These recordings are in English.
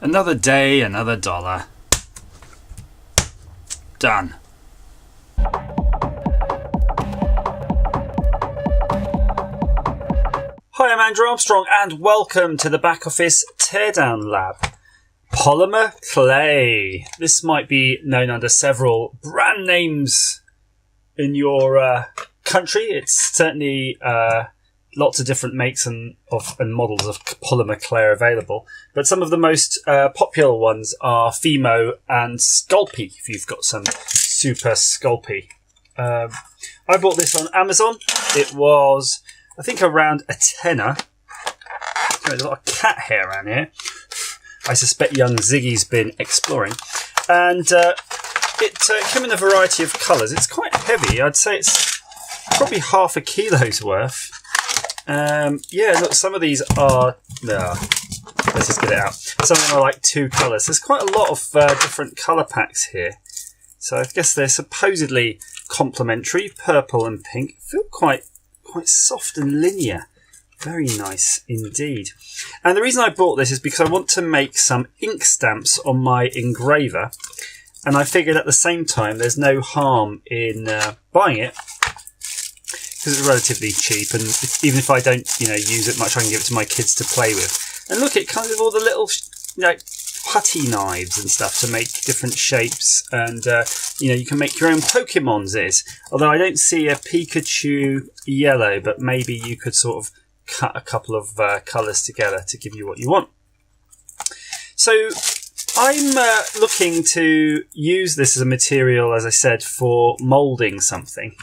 Another day, another dollar. Done. Hi, I'm Andrew Armstrong and welcome to the Back Office Teardown Lab. Polymer clay. This might be known under several brand names in your country. It's certainly lots of different makes and models of polymer clay are available. But some of the most popular ones are Fimo and Sculpey, if you've got some super Sculpey. I bought this on Amazon. It was, I think, around a tenner. There's a lot of cat hair around here. I suspect young Ziggy's been exploring. And it came in a variety of colours. It's quite heavy. I'd say it's probably half a kilo's worth. Yeah, look, some of these are... let's just get it out. Some of them are like two colours. There's quite a lot of different colour packs here. So I guess they're supposedly complementary. Purple and pink. Feel quite soft and linear. Very nice indeed. And the reason I bought this is because I want to make some ink stamps on my engraver. And I figured at the same time there's no harm in buying it, because it's relatively cheap, and even if I don't, use it much, I can give it to my kids to play with. And look, it comes with all the little, putty knives and stuff to make different shapes, and you can make your own Pokemons. Although I don't see a Pikachu yellow, but maybe you could sort of cut a couple of colours together to give you what you want. So I'm looking to use this as a material, as I said, for moulding something.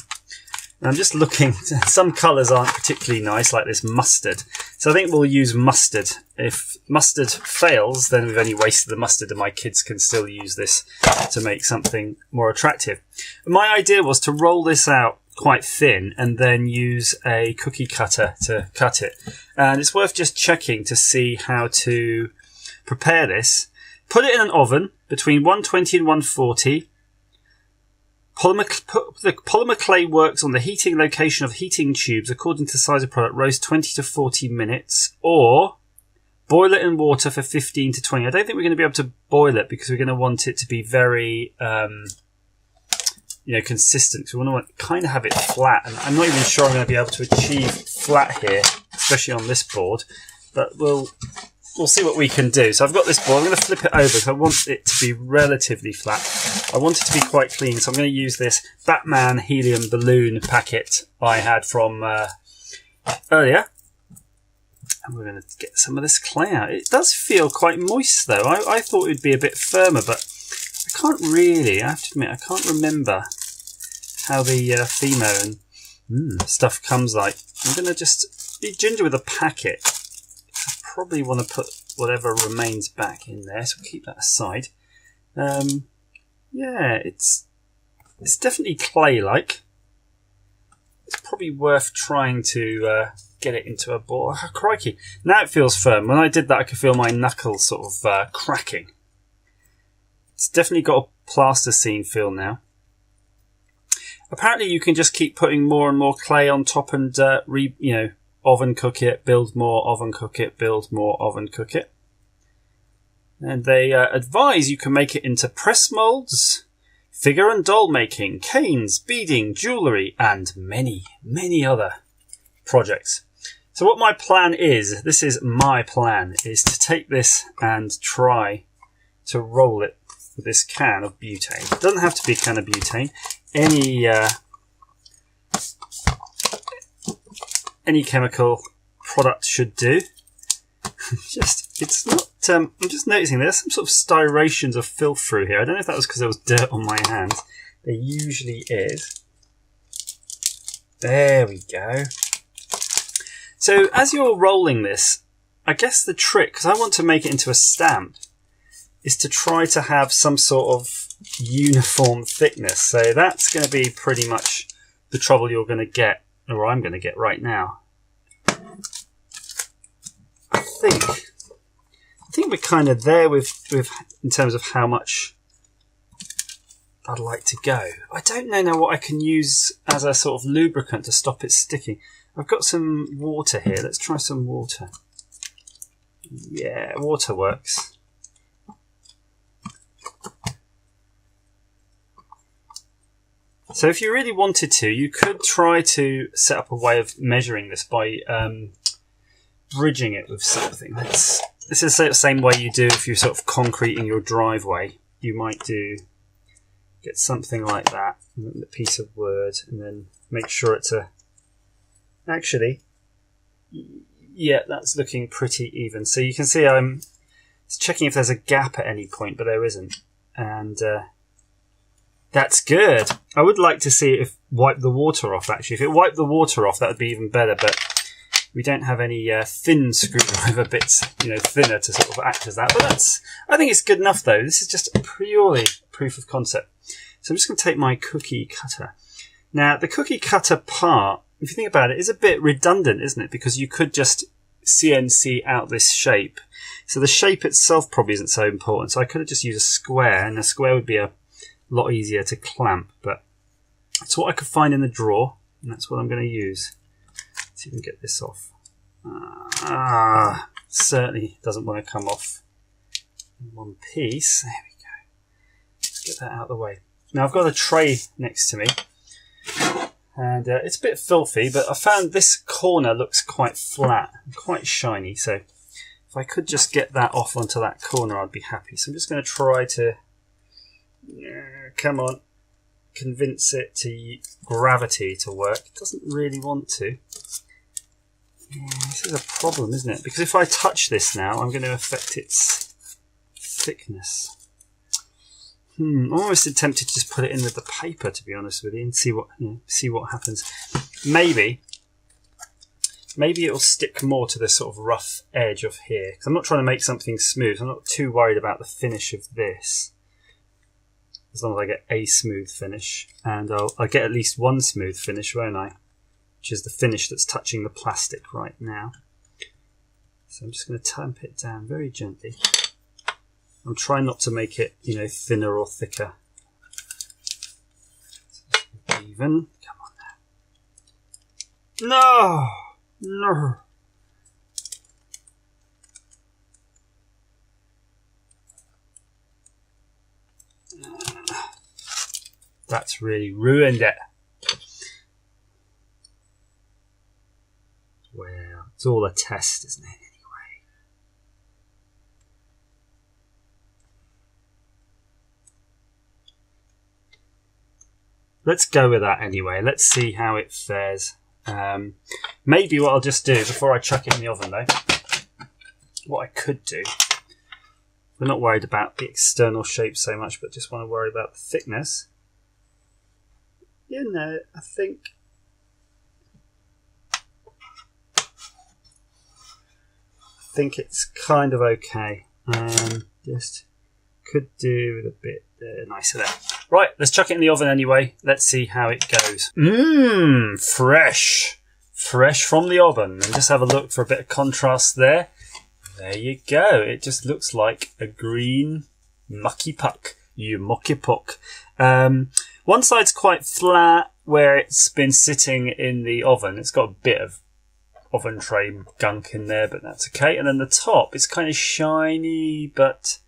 I'm just looking, some colours aren't particularly nice, like this mustard. So I think we'll use mustard. If mustard fails, then we've only wasted the mustard and my kids can still use this to make something more attractive. My idea was to roll this out quite thin and then use a cookie cutter to cut it. And it's worth just checking to see how to prepare this. Put it in an oven between 120 and 140. The polymer clay works on the heating location of heating tubes according to the size of product. Roast 20 to 40 minutes, or boil it in water for 15 to 20. I don't think we're going to be able to boil it because we're going to want it to be very, consistent. So we want to kind of have it flat, and I'm not even sure I'm going to be able to achieve flat here, especially on this board. But we'll see what we can do. So I've got this board. I'm going to flip it over because I want it to be relatively flat. I want it to be quite clean. So I'm going to use this Batman helium balloon packet I had from earlier. And we're going to get some of this clay out. It does feel quite moist though. I thought it would be a bit firmer, but I can't really. I have to admit, I can't remember how the Fimo and stuff comes like. I'm going to just be ginger with a packet. Probably want to put whatever remains back in there, so we'll keep that aside. Yeah, it's definitely clay-like. It's probably worth trying to get it into a ball. Oh, crikey! Now it feels firm. When I did that, I could feel my knuckles sort of cracking. It's definitely got a plasticine feel now. Apparently, you can just keep putting more and more clay on top and oven cook it, build more, oven cook it, build more, oven cook it. And they advise you can make it into press molds, figure and doll making, canes, beading, jewellery, and many, many other projects. So what my plan is, this is my plan, is to take this and try to roll it with this can of butane. It doesn't have to be a can of butane. Any chemical product should do. It's not. I'm just noticing there's some sort of styrations of filth through here. I don't know if that was because there was dirt on my hands. There usually is. There we go. So as you're rolling this, I guess the trick, because I want to make it into a stamp, is to try to have some sort of uniform thickness. So that's going to be pretty much the trouble you're going to get, or I'm going to get right now. I think we're kind of there with in terms of how much I'd like to go. I don't know now what I can use as a sort of lubricant to stop it sticking. I've got some water here. Let's try some water. Yeah, water works. So if you really wanted to, you could try to set up a way of measuring this by bridging it with something. This is the same way you do if you're sort of concreting your driveway. You might get something like that, a piece of wood, and then make sure it's actually, yeah, that's looking pretty even. So you can see I'm checking if there's a gap at any point, but there isn't. And that's good. I would like to see it wipe the water off, actually. If it wiped the water off, that would be even better, but we don't have any thin screwdriver bits, thinner to sort of act as that. But I think it's good enough, though. This is just purely proof of concept. So I'm just going to take my cookie cutter. Now, the cookie cutter part, if you think about it, is a bit redundant, isn't it? Because you could just CNC out this shape. So the shape itself probably isn't so important. So I could have just used a square, and a square would be a lot easier to clamp. But it's what I could find in the drawer, and that's what I'm going to use. Let's see if we can get this off. Certainly doesn't want to come off in one piece. There we go. Let's get that out of the way. Now I've got a tray next to me, and it's a bit filthy, but I found this corner looks quite flat, quite shiny, so if I could just get that off onto that corner, I'd be happy. So I'm just going to try to, come on, convince it to gravity to work. It doesn't really want to. Yeah, this is a problem, isn't it? Because if I touch this now, I'm going to affect its thickness. I'm almost tempted to just put it in with the paper, to be honest with you, and see what happens. Maybe it'll stick more to this sort of rough edge of here, because I'm not trying to make something smooth. I'm not too worried about the finish of this, as long as I get a smooth finish, and I'll get at least one smooth finish, won't I? Which is the finish that's touching the plastic right now. So I'm just going to tamp it down very gently. I'm trying not to make it, thinner or thicker. Even. Come on now. No! That's really ruined it. Well, it's all a test, isn't it? Let's go with that anyway. Let's see how it fares. Maybe what I'll just do, before I chuck it in the oven though, what I could do, we're not worried about the external shape so much, but just want to worry about the thickness. I think it's kind of okay. Just could do with a bit nicer there. Right, let's chuck it in the oven anyway. Let's see how it goes. Fresh. Fresh from the oven. And just have a look for a bit of contrast there. There you go. It just looks like a green mucky puck. You mucky puck. One side's quite flat where it's been sitting in the oven. It's got a bit of oven tray gunk in there, but that's okay. And then the top is kind of shiny, but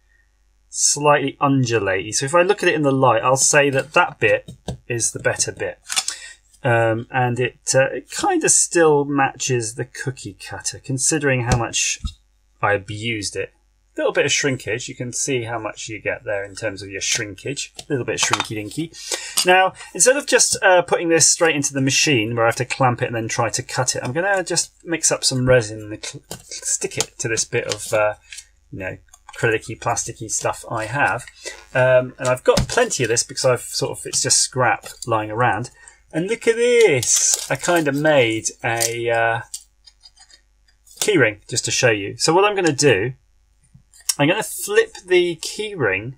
slightly undulating. So if I look at it in the light, I'll say that bit is the better bit. And it kind of still matches the cookie cutter, considering how much I abused it. A little bit of shrinkage. You can see how much you get there in terms of your shrinkage. A little bit of shrinky-dinky. Now, instead of just putting this straight into the machine where I have to clamp it and then try to cut it, I'm going to just mix up some resin and stick it to this bit of, acrylic-y, plasticky stuff I have. And I've got plenty of this because it's just scrap lying around. And look at this! I kind of made a keyring just to show you. So what I'm going to do, I'm going to flip the keyring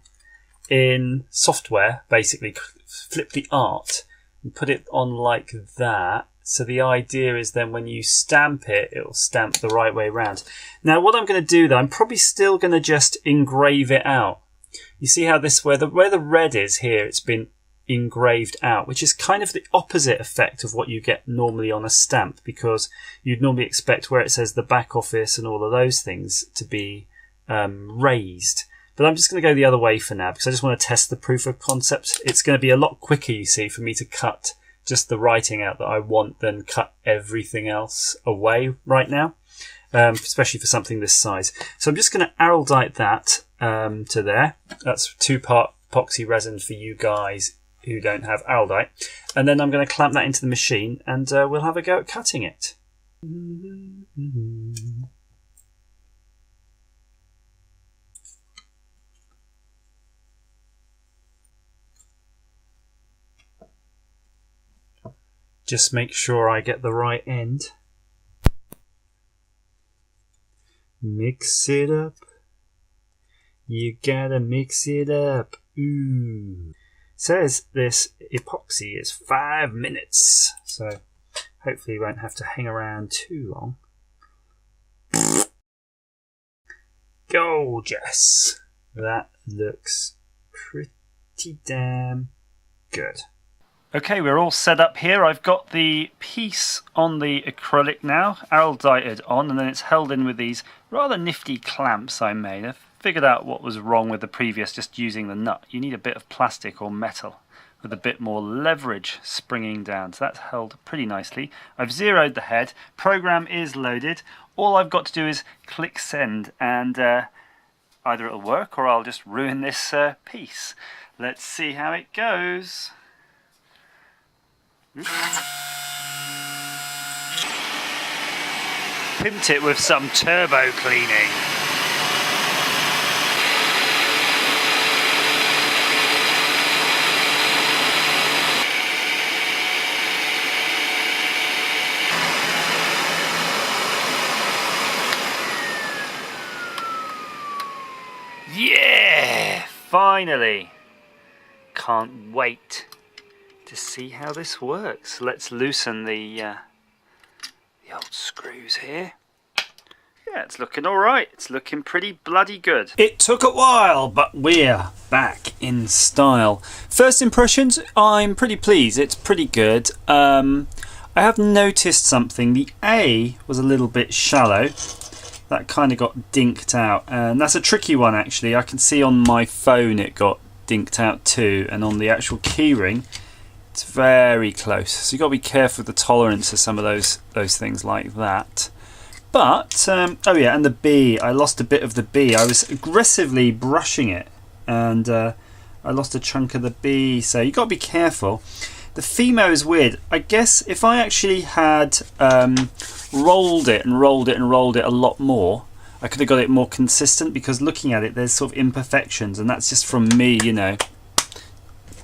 in software, basically flip the art and put it on like that. So the idea is then when you stamp it, it'll stamp the right way around. Now what I'm going to do though, I'm probably still going to just engrave it out. You see how this, where the red is here, it's been engraved out, which is kind of the opposite effect of what you get normally on a stamp, because you'd normally expect where it says the back office and all of those things to be raised. But I'm just going to go the other way for now because I just want to test the proof of concept. It's going to be a lot quicker, you see, for me to cut just the writing out that I want than cut everything else away right now, especially for something this size. So I'm just going to araldite that to there. That's 2-part epoxy resin for you guys who don't have araldite. And then I'm going to clamp that into the machine and we'll have a go at cutting it. Just make sure I get the right end. Mix it up. You gotta mix it up. Ooh. Says this epoxy is 5 minutes. So hopefully you won't have to hang around too long. Gorgeous. That looks pretty damn good. Okay, we're all set up here. I've got the piece on the acrylic now, araldited on, and then it's held in with these rather nifty clamps I made. I figured out what was wrong with the previous, just using the nut. You need a bit of plastic or metal with a bit more leverage springing down. So that's held pretty nicely. I've zeroed the head. Program is loaded. All I've got to do is click send, and either it'll work or I'll just ruin this piece. Let's see how it goes. Pimped it with some turbo cleaning. Yeah! Finally! Can't wait to see how this works. Let's loosen the old screws here. Yeah, it's looking alright. It's looking pretty bloody good. It took a while, but we're back in style. First impressions, I'm pretty pleased. It's pretty good. I have noticed something. The A was a little bit shallow. That kind of got dinked out, and that's a tricky one actually. I can see on my phone it got dinked out too, and on the actual keyring it's very close, so you've got to be careful with the tolerance of some of those things like that. But oh yeah, and the B, I lost a bit of the B. I was aggressively brushing it, and I lost a chunk of the B, so you've got to be careful. The Fimo is weird. I guess if I actually had rolled it and rolled it and rolled it a lot more, I could have got it more consistent, because looking at it there's sort of imperfections, and that's just from me, you know,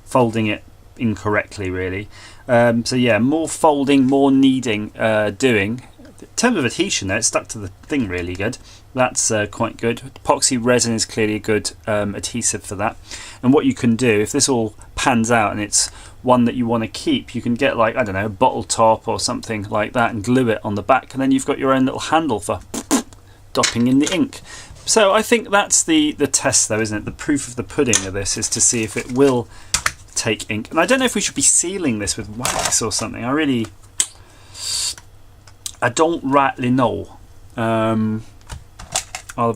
folding it incorrectly really. So yeah, more folding, more kneading doing. In terms of adhesion though, it's stuck to the thing really good. That's quite good. Epoxy resin is clearly a good adhesive for that. And what you can do, if this all pans out and it's one that you want to keep, you can get, like, I don't know, a bottle top or something like that and glue it on the back, and then you've got your own little handle for dopping in the ink. So I think that's the test though, isn't it? The proof of the pudding of this is to see if it will take ink. And I don't know if we should be sealing this with wax or something. I don't rightly know. I'll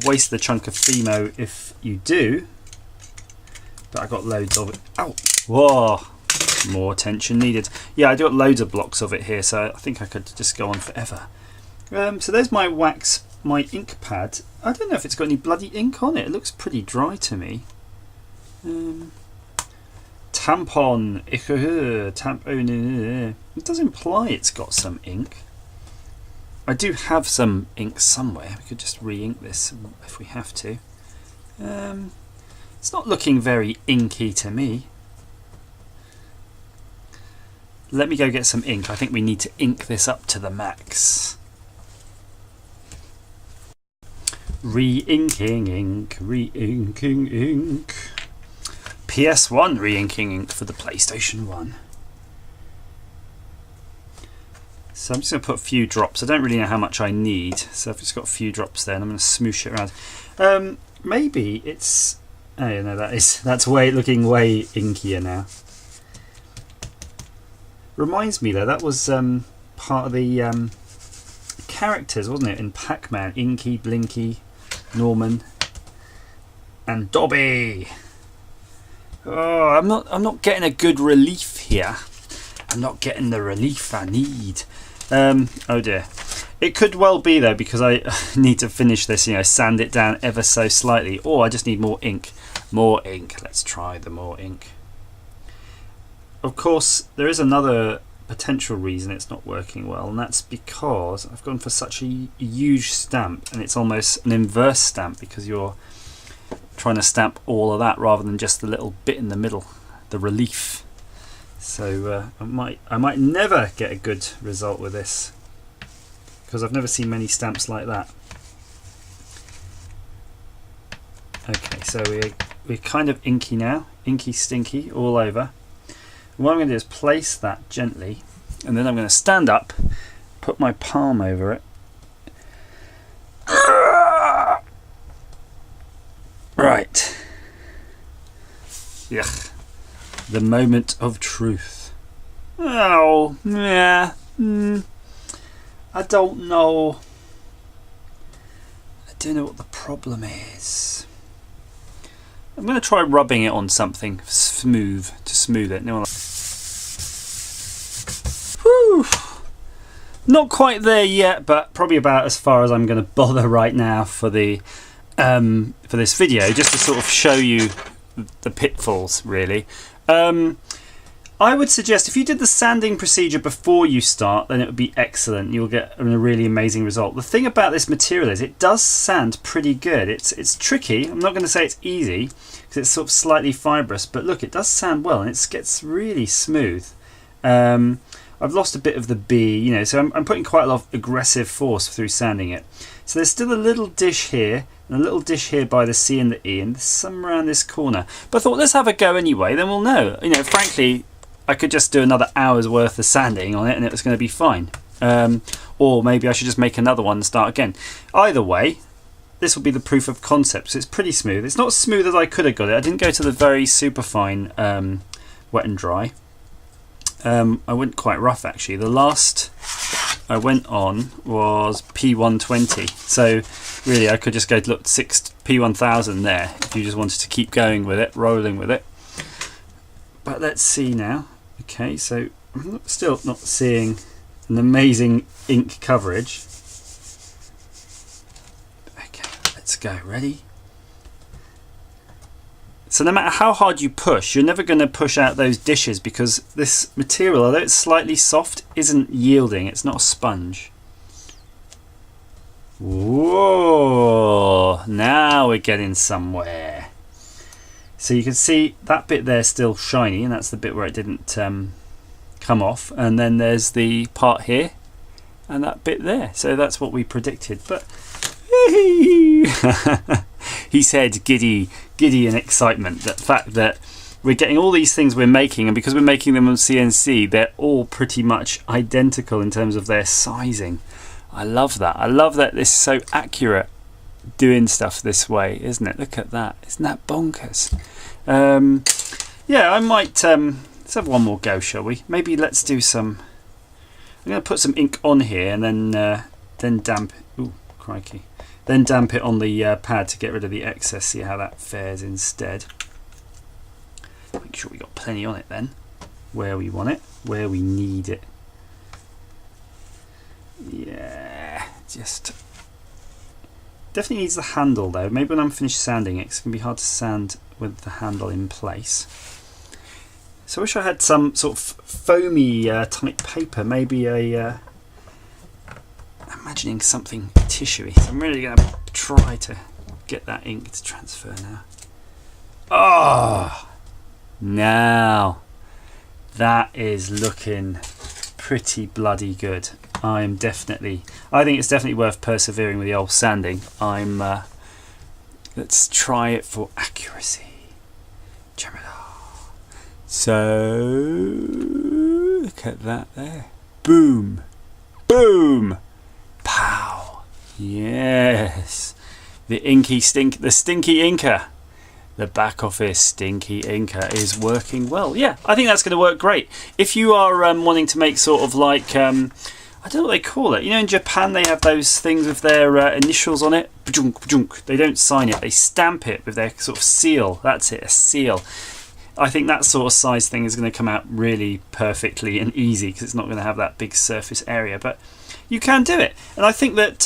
waste the chunk of Fimo if you do, but I got loads of it. Ow! Whoa! More attention needed. Yeah, I got loads of blocks of it here, so I think I could just go on forever. So there's my wax, my ink pad. I don't know if it's got any bloody ink on it. It looks pretty dry to me. Tampon. It does imply it's got some ink. I do have some ink somewhere. We could just re-ink this if we have to. It's not looking very inky to me. Let me go get some ink. I think we need to ink this up to the max. Re-inking ink, re-inking ink. PS1 re-inking ink for the PlayStation 1. So I'm just going to put a few drops. I don't really know how much I need, so I've just got a few drops there, and I'm going to smoosh it around. Maybe it's... Oh yeah, no, that's looking way inkier now. Reminds me though, that was part of the characters, wasn't it, in Pac-Man? Inky, Blinky, Norman. and Dobby. Oh, I'm not getting a good relief here. I'm not getting the relief I need. Oh dear. It could well be though, because I need to finish this, sand it down ever so slightly. Or I just need more ink. More ink. Let's try the more ink. Of course, there is another potential reason it's not working well, and that's because I've gone for such a huge stamp, and it's almost an inverse stamp because you're trying to stamp all of that rather than just the little bit in the middle, the relief. So I might never get a good result with this, because I've never seen many stamps like that. Okay, so we're kind of inky now, inky stinky all over. And what I'm going to do is place that gently, and then I'm going to stand up, put my palm over it. Right. Yuck. The moment of truth. Oh, yeah. I don't know. I don't know what the problem is. I'm going to try rubbing it on something smooth to smooth it. No, whew. Not quite there yet, but probably about as far as I'm going to bother right now for the for this video, just to sort of show you the pitfalls, really. I would suggest if you did the sanding procedure before you start, then it would be excellent. You'll get a really amazing result. The thing about this material is it does sand pretty good. It's tricky. I'm not going to say it's easy because it's sort of slightly fibrous, but look, it does sand well and it gets really smooth. I've lost a bit of the B, so I'm putting quite a lot of aggressive force through sanding it. So there's still a little dish here, and a little dish here by the C and the E, and some around this corner. But I thought, let's have a go anyway, then we'll know. Frankly, I could just do another hour's worth of sanding on it and it was going to be fine. Or maybe I should just make another one and start again. Either way, this will be the proof of concept. So it's pretty smooth. It's not as smooth as I could have got it. I didn't go to the very super fine wet and dry. I went quite rough actually. The last I went on was P120. So really I could just go to look P1000 there if you just wanted to keep going with it, rolling with it. But let's see now. Okay, so I'm still not seeing an amazing ink coverage. Okay, let's go. Ready? So no matter how hard you push, you're never going to push out those dishes because this material, although it's slightly soft, isn't yielding. It's not a sponge. Whoa! Now we're getting somewhere. So you can see that bit there still shiny, and that's the bit where it didn't come off. And then there's the part here, and that bit there. So that's what we predicted. But he said, giddy in excitement. The fact that we're getting all these things we're making, and because we're making them on CNC, they're all pretty much identical in terms of their sizing. I love that. I love that this is so accurate. Doing stuff this way, isn't it? Look at that. Isn't that bonkers? Yeah, I might let's have one more go, shall we? Maybe let's do some. I'm going to put some ink on here and then damp. Ooh, crikey! Then damp it on the pad to get rid of the excess. See how that fares instead. Make sure we got plenty on it then, where we want it, where we need it. Yeah, just. Definitely needs the handle though. Maybe when I'm finished sanding it, it's going to be hard to sand with the handle in place. So I wish I had some sort of foamy tonic paper. Maybe I'm imagining something tissuey. So I'm really going to try to get that ink to transfer now. Oh, now that is looking pretty bloody good. I think it's definitely worth persevering with the old sanding. Let's try it for accuracy. So look at that there. Boom, boom, pow. Yes, the stinky inker. The back office stinky inker is working well. Yeah, I think that's going to work great. If you are wanting to make sort of like I I don't know what they call it. You know, in Japan they have those things with their initials on it. They don't sign it, they stamp it with their sort of seal. That's it, a seal. I think that sort of size thing is going to come out really perfectly and easy because it's not going to have that big surface area. But you can do it. And I think that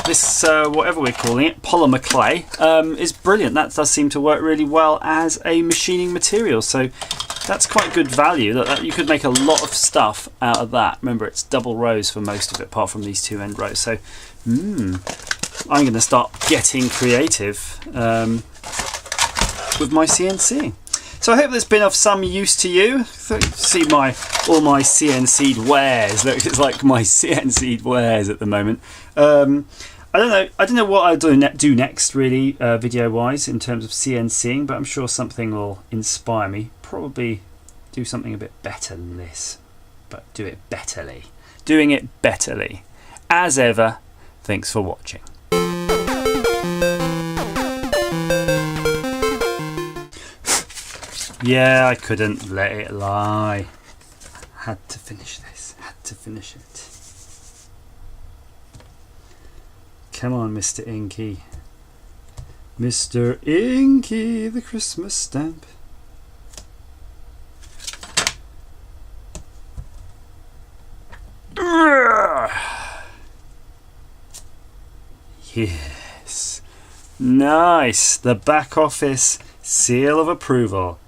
this whatever we're calling it, polymer clay, is brilliant. That does seem to work really well as a machining material. So that's quite good value. That you could make a lot of stuff out of that. Remember, it's double rows for most of it, apart from these two end rows. So I'm going to start getting creative with my CNC. So I hope that's been of some use to you. See all my CNC'd wares. Look, it's like my CNC'd wares at the moment. I don't know what I'll do next, really, video-wise, in terms of CNCing, but I'm sure something will inspire me. Probably do something a bit better than this, but do it betterly. Doing it betterly. As ever, thanks for watching. Yeah, I couldn't let it lie. Had to finish this. Had to finish it. Come on, Mr. Inky. Mr. Inky, the Christmas stamp. Yes. Nice. The back office seal of approval.